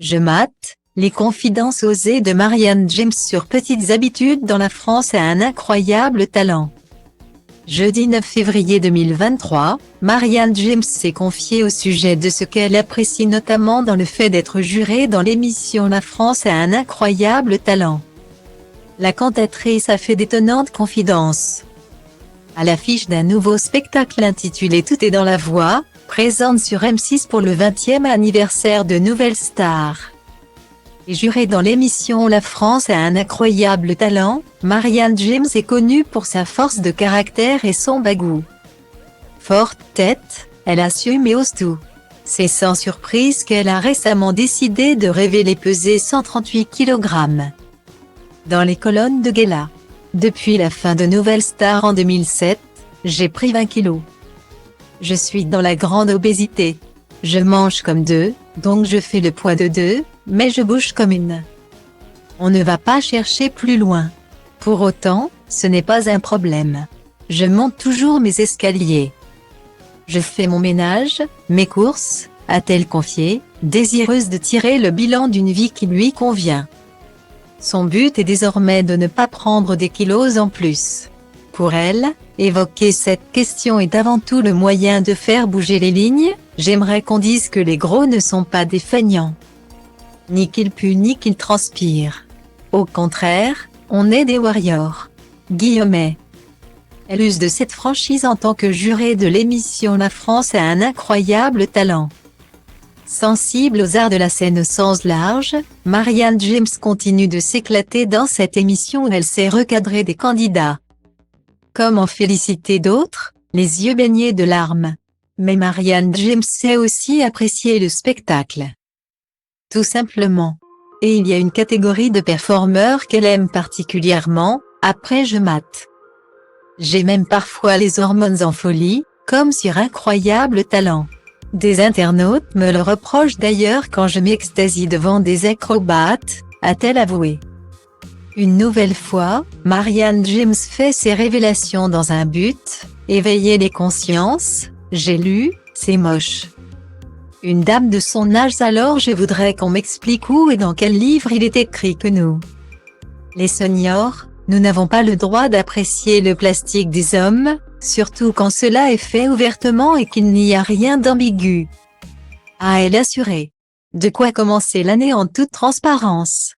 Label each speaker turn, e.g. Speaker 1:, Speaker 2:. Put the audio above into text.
Speaker 1: Je mate, les confidences osées de Marianne James sur petites habitudes dans la France a un incroyable talent. Jeudi 9 février 2023, Marianne James s'est confiée au sujet de ce qu'elle apprécie notamment dans le fait d'être jurée dans l'émission La France a un incroyable talent. La cantatrice a fait d'étonnantes confidences. À l'affiche d'un nouveau spectacle intitulé Tout est dans la voix, présente sur M6 pour le 20e anniversaire de Nouvelle Star. Et jurée dans l'émission La France a un incroyable talent, Marianne James est connue pour sa force de caractère et son bagou. Forte tête, elle assume et ose tout. C'est sans surprise qu'elle a récemment décidé de révéler peser 138 kg. Dans les colonnes de gala. Depuis la fin de Nouvelle Star en 2007, j'ai pris 20 kilos. Je suis dans la grande obésité. Je mange comme deux, donc je fais le poids de deux, mais je bouge comme une. On ne va pas chercher plus loin. Pour autant, ce n'est pas un problème. Je monte toujours mes escaliers. Je fais mon ménage, mes courses, a-t-elle confié, désireuse de tirer le bilan d'une vie qui lui convient. Son but est désormais de ne pas prendre des kilos en plus. Pour elle, évoquer cette question est avant tout le moyen de faire bouger les lignes. J'aimerais qu'on dise que les gros ne sont pas des feignants. Ni qu'ils puent ni qu'ils transpirent. Au contraire, on est des warriors. Guillemets. Elle use de cette franchise en tant que jurée de l'émission La France a un incroyable talent. Sensible aux arts de la scène au sens large, Marianne James continue de s'éclater dans cette émission où elle sait recadrer des candidats. Comme en féliciter d'autres, les yeux baignés de larmes. Mais Marianne James sait aussi apprécier le spectacle. Tout simplement. Et il y a une catégorie de performeurs qu'elle aime particulièrement, après je mate. J'ai même parfois les hormones en folie, comme sur Incroyable Talent. Des internautes me le reprochent d'ailleurs quand je m'extasie devant des acrobates, a-t-elle avoué. Une nouvelle fois, Marianne James fait ses révélations dans un but, éveiller les consciences. J'ai lu, c'est moche. Une dame de son âge alors je voudrais qu'on m'explique où et dans quel livre il est écrit que nous, les seniors, nous n'avons pas le droit d'apprécier le plastique des hommes, surtout quand cela est fait ouvertement et qu'il n'y a rien d'ambigu. A elle assuré. De quoi commencer l'année en toute transparence.